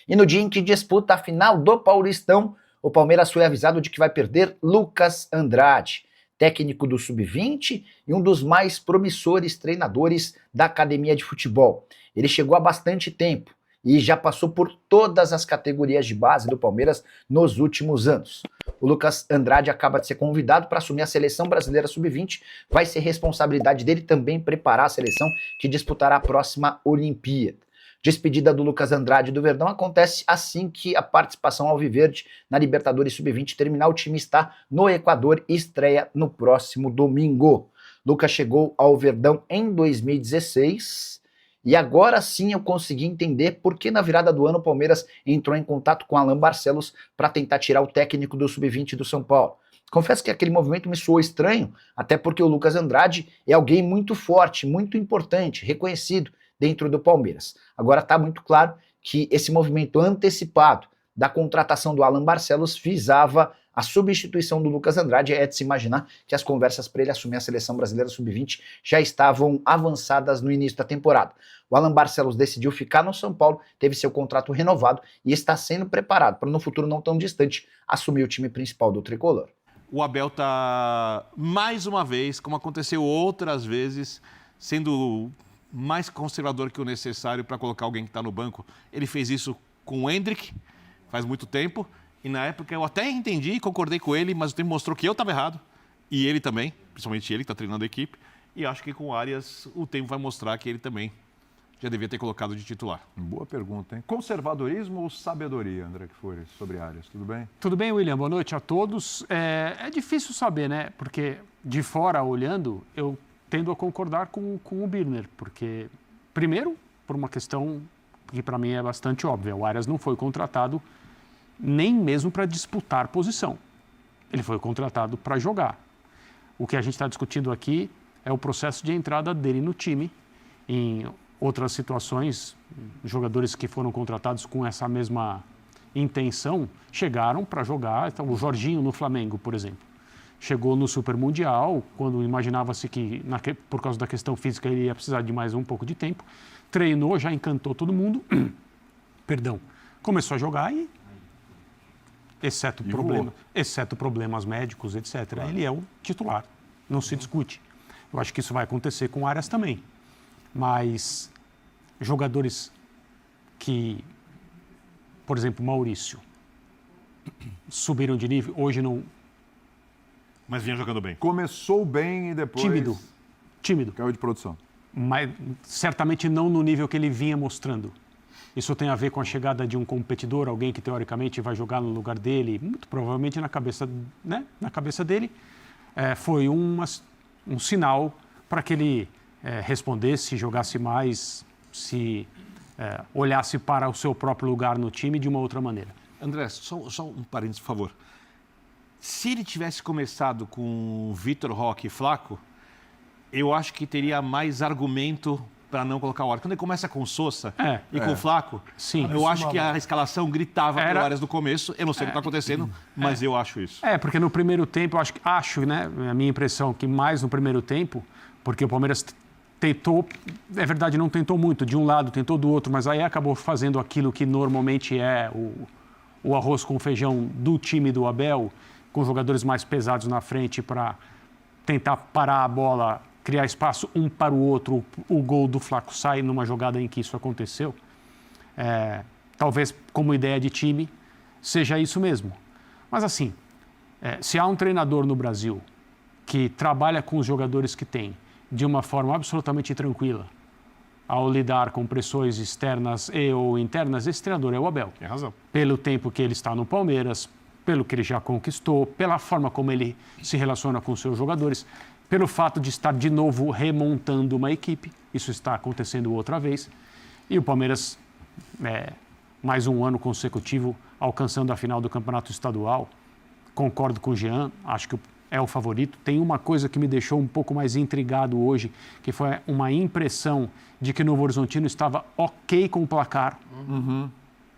E no dia em que disputa a final do Paulistão, o Palmeiras foi avisado de que vai perder Lucas Andrade, técnico do Sub-20 e um dos mais promissores treinadores da academia de futebol. Ele chegou há bastante tempo e já passou por todas as categorias de base do Palmeiras nos últimos anos. O Lucas Andrade acaba de ser convidado para assumir a seleção brasileira Sub-20. Vai ser responsabilidade dele também preparar a seleção que disputará a próxima Olimpíada. Despedida do Lucas Andrade do Verdão acontece assim que a participação alviverde na Libertadores Sub-20 terminar. O time está no Equador e estreia no próximo domingo. Lucas chegou ao Verdão em 2016 e agora sim eu consegui entender por que na virada do ano o Palmeiras entrou em contato com Alan Barcelos para tentar tirar o técnico do Sub-20 do São Paulo. Confesso que aquele movimento me soou estranho, até porque o Lucas Andrade é alguém muito forte, muito importante, reconhecido dentro do Palmeiras. Agora está muito claro que esse movimento antecipado da contratação do Alan Barcelos visava a substituição do Lucas Andrade. É de se imaginar que as conversas para ele assumir a seleção brasileira Sub-20 já estavam avançadas no início da temporada. O Alan Barcelos decidiu ficar no São Paulo, teve seu contrato renovado e está sendo preparado para no futuro não tão distante assumir o time principal do Tricolor. O Abel está, mais uma vez, como aconteceu outras vezes, sendo mais conservador que o necessário para colocar alguém que está no banco. Ele fez isso com o Endrick faz muito tempo e na época eu até entendi e concordei com ele, mas o tempo mostrou que eu estava errado e ele também, principalmente ele que está treinando a equipe, e acho que com o Arias o tempo vai mostrar que ele também já devia ter colocado de titular. Boa pergunta, hein? Conservadorismo ou sabedoria, André Kfouri, sobre Arias? Tudo bem? Tudo bem, William. Boa noite a todos. É difícil saber, né? Porque de fora olhando, eu tendo a concordar com o Birner, porque, primeiro, por uma questão que para mim é bastante óbvia, o Arias não foi contratado nem mesmo para disputar posição. Ele foi contratado para jogar. O que a gente está discutindo aqui é o processo de entrada dele no time. Em outras situações, jogadores que foram contratados com essa mesma intenção chegaram para jogar. Então, o Jorginho no Flamengo, por exemplo. Chegou no Super Mundial, quando imaginava-se que, por causa da questão física, ele ia precisar de mais um pouco de tempo. Treinou, já encantou todo mundo. Perdão. Começou a jogar e, exceto problemas médicos, etc., claro, ele é o titular. Não se discute. Eu acho que isso vai acontecer com o Arias também. Mas jogadores que, por exemplo, Maurício, subiram de nível, hoje não... Mas vinha jogando bem. Começou bem e depois... Tímido. Caiu de produção. Mas certamente não no nível que ele vinha mostrando. Isso tem a ver com a chegada de um competidor, alguém que teoricamente vai jogar no lugar dele, muito provavelmente na cabeça dele. Foi um sinal para que ele respondesse, jogasse mais, se olhasse para o seu próprio lugar no time de uma outra maneira. André, só um parênteses, por favor. Se ele tivesse começado com Vitor Roque e Flaco, eu acho que teria mais argumento para não colocar o Arias. Quando ele começa com Sousa e com o Flaco, sim, eu acho que a escalação gritava para o Arias no começo. Eu não sei o que está acontecendo, mas eu acho isso. Porque no primeiro tempo, acho, né, a minha impressão, que mais no primeiro tempo, porque o Palmeiras tentou, é verdade, não tentou muito, de um lado, tentou do outro, mas aí acabou fazendo aquilo que normalmente é o arroz com feijão do time do Abel, com jogadores mais pesados na frente para tentar parar a bola, criar espaço um para o outro. O gol do Flaco sai numa jogada em que isso aconteceu. Talvez como ideia de time seja isso mesmo. Mas assim, se há um treinador no Brasil que trabalha com os jogadores que tem de uma forma absolutamente tranquila, ao lidar com pressões externas e ou internas, esse treinador é o Abel. Tem razão. Pelo tempo que ele está no Palmeiras, pelo que ele já conquistou, pela forma como ele se relaciona com os seus jogadores, pelo fato de estar de novo remontando uma equipe. Isso está acontecendo outra vez. E o Palmeiras, mais um ano consecutivo, alcançando a final do Campeonato Estadual. Concordo com o Jean, acho que é o favorito. Tem uma coisa que me deixou um pouco mais intrigado hoje, que foi uma impressão de que o Novo Horizontino estava ok com o placar,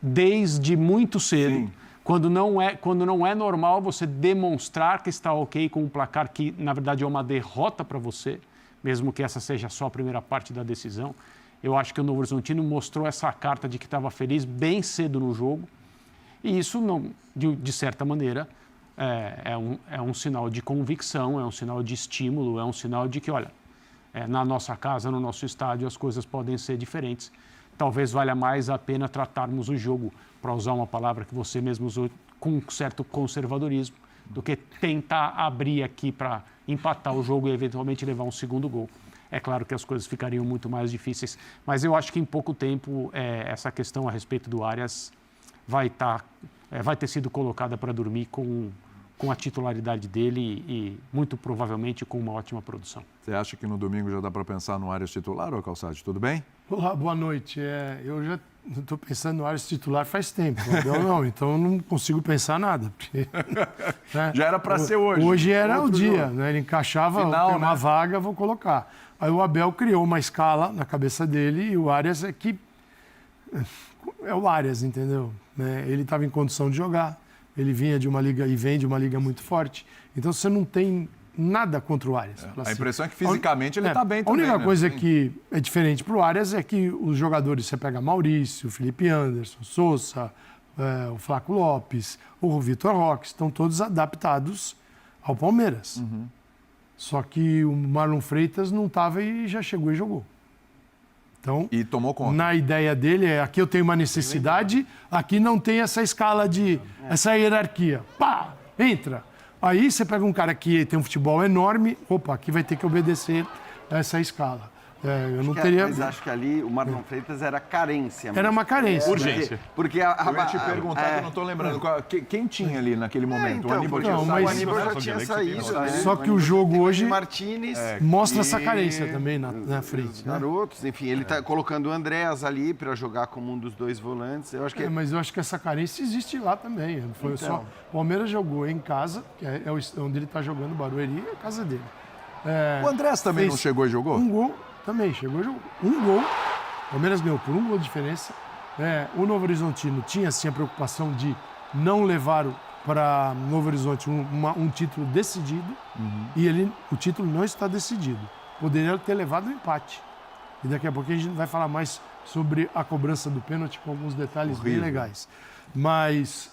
desde muito cedo. Sim. Quando não é normal você demonstrar que está ok com um placar que, na verdade, é uma derrota para você, mesmo que essa seja só a primeira parte da decisão. Eu acho que o Novo Horizontino mostrou essa carta de que estava feliz bem cedo no jogo. E isso, não, de certa maneira, é um sinal de convicção, é um sinal de estímulo, é um sinal de que, olha, na nossa casa, no nosso estádio, as coisas podem ser diferentes. Talvez valha mais a pena tratarmos o jogo, para usar uma palavra que você mesmo usou, com um certo conservadorismo, do que tentar abrir aqui para empatar o jogo e eventualmente levar um segundo gol. É claro que as coisas ficariam muito mais difíceis, mas eu acho que em pouco tempo essa questão a respeito do Arias vai ter sido colocada para dormir com a titularidade dele e muito provavelmente com uma ótima produção. Você acha que no domingo já dá para pensar no Arias titular, ô Calçade? Tudo bem? Olá, boa noite. Eu já estou pensando no Arias titular faz tempo, não, então eu não consigo pensar nada. Porque, né? Já era para ser hoje. Hoje era outro o dia, jogo. né? Ele encaixava, Final, tem uma né? vaga, vou colocar. Aí o Abel criou uma escala na cabeça dele e o Arias é o Arias, entendeu? Né? Ele estava em condição de jogar, ele vinha de uma liga e vem de uma liga muito forte. Então você não tem nada contra o Arias. A impressão é que fisicamente ele está bem A também. única né? coisa que é diferente para o Arias é que os jogadores, você pega Maurício, Felipe Anderson, Sousa, o Flaco Lopes, o Vitor Roque, estão todos adaptados ao Palmeiras. Só que o Marlon Freitas não estava e já chegou e jogou. Então, E tomou conta. na ideia dele, aqui eu tenho uma necessidade, aqui não tem essa escala essa hierarquia. Pá, entra. Aí você pega um cara que tem um futebol enorme, opa, aqui vai ter que obedecer essa escala. Eu não teria... Mas acho que ali o Marlon Freitas era carência. Era uma carência. Urgência. Porque Eu ia te perguntar, que eu não estou lembrando. Quem tinha ali naquele momento? Então, o Aníbal porque tinha Não, saído. o mas- Aníbal já Só tinha que saído, né? Só que o jogo Tem hoje Martínez, mostra essa carência também na frente. Né? garotos, enfim, ele está colocando o Andréas ali para jogar como um dos dois volantes. Eu acho que Mas eu acho que essa carência existe lá também. Não foi só... O Palmeiras jogou em casa, que é onde ele está jogando, Barueri, é a casa dele. O Andrés também não fez chegou e jogou? Um gol, também chegou e jogou. Um gol, o Palmeiras ganhou por um gol de diferença. O Novo Horizontino tinha, sim, a preocupação de não levar para Novo Horizonte um título decidido. E o título não está decidido. Poderia ter levado um empate. E daqui a pouquinho a gente vai falar mais sobre a cobrança do pênalti com alguns detalhes bem legais. Mas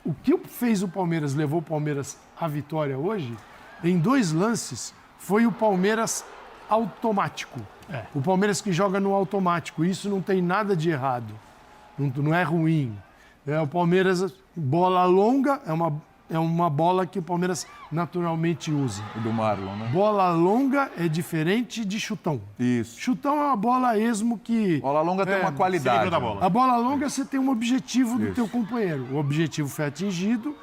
o que fez o Palmeiras, levou o Palmeiras à vitória hoje, em 2 lances, foi o Palmeiras automático. O Palmeiras que joga no automático. Isso não tem nada de errado. Não é ruim. O Palmeiras, bola longa, é uma bola que o Palmeiras naturalmente usa. O do Marlon, né? Bola longa é diferente de chutão. Isso. Chutão é uma bola esmo que... Bola longa tem uma Se qualidade. livra da bola. A bola longa você tem um objetivo do teu companheiro. O objetivo foi atingido,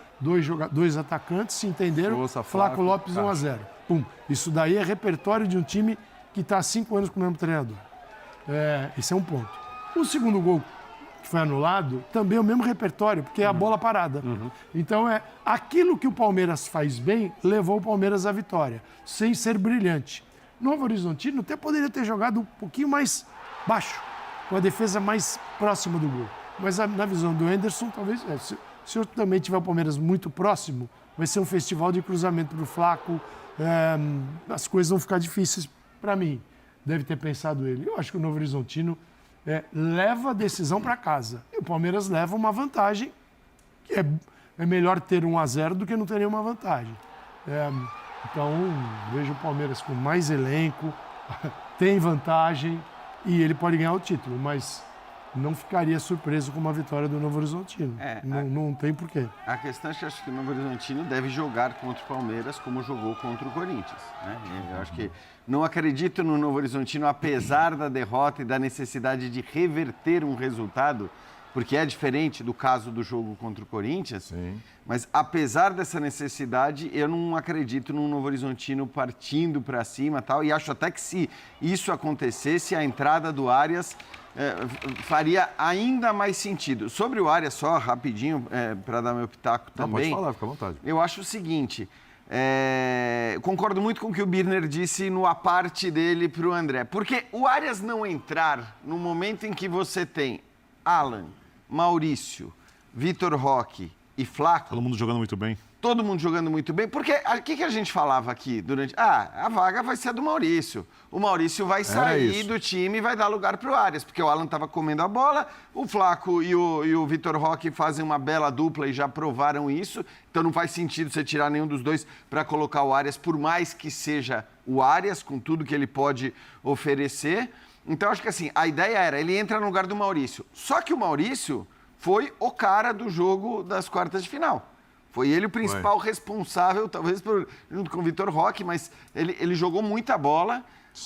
dois atacantes se entenderam, Sousa, Flaco Flaco, Lopes 1-0. Pum. Isso daí é repertório de um time que está há 5 anos com o mesmo treinador. Esse é um ponto. O segundo gol que foi anulado, também é o mesmo repertório, porque é a bola parada. Então, aquilo que o Palmeiras faz bem, levou o Palmeiras à vitória, sem ser brilhante. Novo Horizontino até poderia ter jogado um pouquinho mais baixo, com a defesa mais próxima do gol. Mas na visão do Anderson, talvez, se eu também tiver o Palmeiras muito próximo, vai ser um festival de cruzamento para o Flaco, as coisas vão ficar difíceis para mim. Deve ter pensado ele. Eu acho que o Novo Horizontino leva a decisão para casa. E o Palmeiras leva uma vantagem, que é melhor ter 1-0 do que não ter nenhuma vantagem. Então, vejo o Palmeiras com mais elenco, tem vantagem e ele pode ganhar o título, mas não ficaria surpreso com uma vitória do Novo Horizontino. Não tem porquê. a questão é que eu acho que o Novo Horizontino deve jogar contra o Palmeiras como jogou contra o Corinthians. Né? Eu acho que não acredito no Novo Horizontino, apesar da derrota e da necessidade de reverter um resultado, porque é diferente do caso do jogo contra o Corinthians. Sim. Mas apesar dessa necessidade, eu não acredito num Novo Horizontino partindo para cima, tal. E acho até que se isso acontecesse, a entrada do Arias faria ainda mais sentido. Sobre o Arias, só rapidinho, para dar meu pitaco Não, também. pode falar, fica à vontade. Eu acho o seguinte, concordo muito com o que o Birner disse no aparte dele para o André. Porque o Arias não entrar no momento em que você tem Alan, Maurício, Vitor Roque e Flaco, Todo mundo jogando muito bem. todo mundo jogando muito bem. Porque o que a gente falava aqui durante... a vaga vai ser a do Maurício. O Maurício vai sair do time e vai dar lugar para o Arias, porque o Alan estava comendo a bola, o Flaco e o Vitor Roque fazem uma bela dupla e já provaram isso, então não faz sentido você tirar nenhum dos dois para colocar o Arias, por mais que seja o Arias, com tudo que ele pode oferecer. Então, acho que assim, a ideia era, ele entra no lugar do Maurício. Só que o Maurício foi o cara do jogo das quartas de final. Foi ele o principal responsável, talvez junto com o Vitor Roque, mas ele jogou muita bola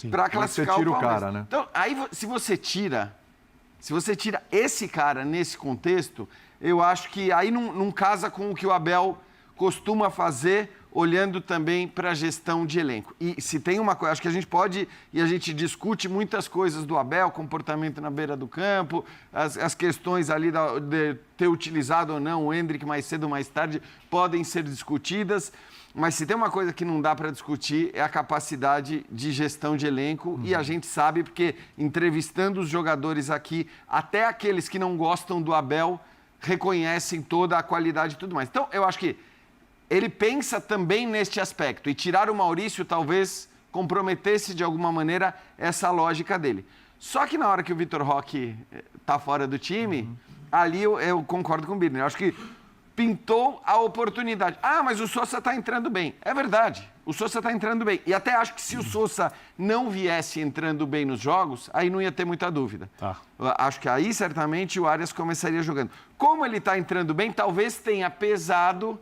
para classificar você tira o Palmeiras. o cara, né? Então, aí se você tira esse cara nesse contexto, eu acho que aí não casa com o que o Abel costuma fazer, olhando também para a gestão de elenco. E se tem uma coisa, acho que a gente pode, e a gente discute muitas coisas do Abel, comportamento na beira do campo, as questões ali de ter utilizado ou não o Endrick mais cedo ou mais tarde, podem ser discutidas, mas se tem uma coisa que não dá para discutir é a capacidade de gestão de elenco, e a gente sabe, porque entrevistando os jogadores aqui, até aqueles que não gostam do Abel, reconhecem toda a qualidade e tudo mais. Então, eu acho que ele pensa também neste aspecto, e tirar o Maurício talvez comprometesse de alguma maneira essa lógica dele. Só que na hora que o Vitor Roque está fora do time, ali eu concordo com o Birner. Eu acho que pintou a oportunidade. Mas o Sousa está entrando bem. É verdade, o Sousa está entrando bem. E até acho que se o Sousa não viesse entrando bem nos jogos, aí não ia ter muita dúvida. Tá. Acho que aí certamente o Arias começaria jogando. Como ele está entrando bem, talvez tenha pesado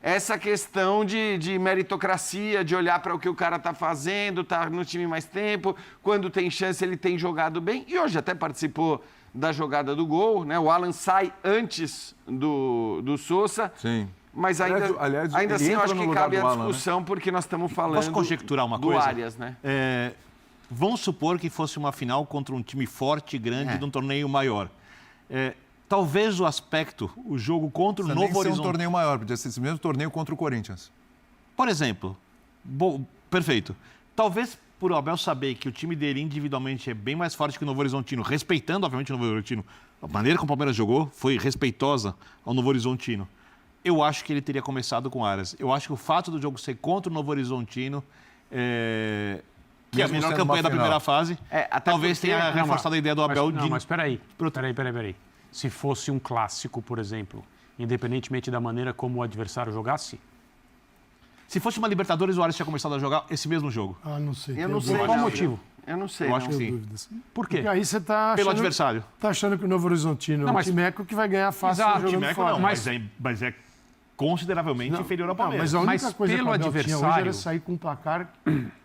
essa questão de meritocracia, de olhar para o que o cara está fazendo, está no time mais tempo, quando tem chance ele tem jogado bem, e hoje até participou da jogada do gol, né? O Alan sai antes do Sousa, Sim. Mas ainda assim eu acho que cabe a discussão, né? Porque nós estamos falando Posso conjecturar uma do coisa? Arias, né? Vamos supor que fosse uma final contra um time forte, grande, de um torneio maior. Talvez o aspecto, o jogo contra o Novo Horizonte... um torneio maior, podia ser esse mesmo torneio contra o Corinthians. Por exemplo, perfeito. Talvez por o Abel saber que o time dele individualmente é bem mais forte que o Novo Horizontino, respeitando, obviamente, o Novo Horizontino, a maneira como o Palmeiras jogou foi respeitosa ao Novo Horizontino. Eu acho que ele teria começado com Arias. Eu acho que o fato do jogo ser contra o Novo Horizontino, que é a melhor campanha da primeira fase, talvez tenha reforçado a ideia do Abel de... Não, mas peraí. Se fosse um clássico, por exemplo, independentemente da maneira como o adversário jogasse? Se fosse uma Libertadores, o Arias tinha começado a jogar esse mesmo jogo. Não sei. Eu não sei. Qual o motivo? Eu não sei. Eu acho que Tenho sim. dúvidas. Por quê? Porque aí você está achando... Pelo adversário. Está achando que o Novo Horizontino é um timeco que vai ganhar fácil jogando Timeco fora. não, mas é consideravelmente inferior ao Palmeiras. Mas a única coisa pelo que o Abel tinha hoje adversário... era sair com um placar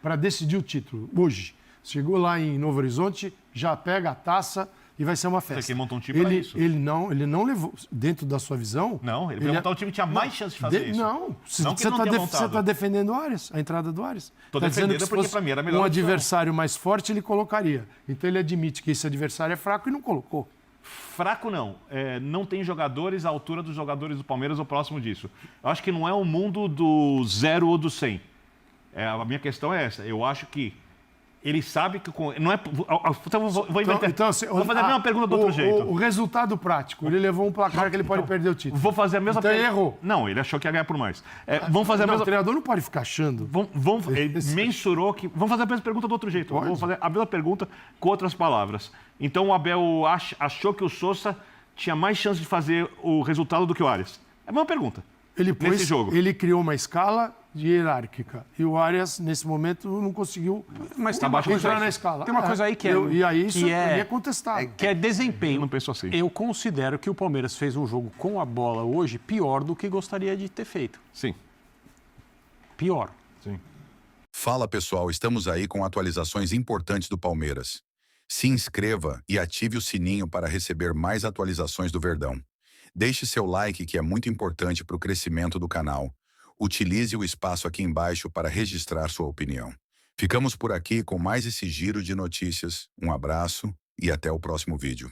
para decidir o título. Hoje. Chegou lá em Novo Horizonte, já pega a taça e vai ser uma festa. Você quer montar um time para isso? Ele não levou, dentro da sua visão... Não, ele vai montar um time que tinha mais chance de fazer isso. Não, Não que ele não tenha montado. Você está defendendo o Arias, a entrada do Arias. Estou Tá defendendo dizendo que porque se para mim era a fosse melhor um opção. adversário mais forte, ele colocaria. Então ele admite que esse adversário é fraco e não colocou. Fraco não. Não tem jogadores à altura dos jogadores do Palmeiras ou próximo disso. Eu acho que não é um mundo do 0 ou do 100. A minha questão é essa. Eu acho que ele sabe que... Não é, então vou inverter. Vou fazer a mesma pergunta do outro jeito. O resultado prático. Ele levou um placar que ele pode perder o título. Vou fazer a mesma Então ele errou. Não, ele achou que ia ganhar por mais. Vamos fazer a mesma... O treinador não pode ficar achando. Ele mensurou que... Vamos fazer a mesma pergunta do outro jeito. Pode. Vamos fazer a mesma pergunta com outras palavras. Então o Abel achou que o Sousa tinha mais chance de fazer o resultado do que o Arias. É a mesma pergunta. Nesse jogo. Ele criou uma escala hierárquica. E o Arias, nesse momento, não conseguiu entrar na escala. Tem uma coisa aí que é... E aí isso é contestável. Que é desempenho. Eu não penso assim. Eu considero que o Palmeiras fez um jogo com a bola hoje pior do que gostaria de ter feito. Sim. Pior. Sim. Fala pessoal, estamos aí com atualizações importantes do Palmeiras. Se inscreva e ative o sininho para receber mais atualizações do Verdão. Deixe seu like, que é muito importante para o crescimento do canal. Utilize o espaço aqui embaixo para registrar sua opinião. Ficamos por aqui com mais esse giro de notícias. Um abraço e até o próximo vídeo.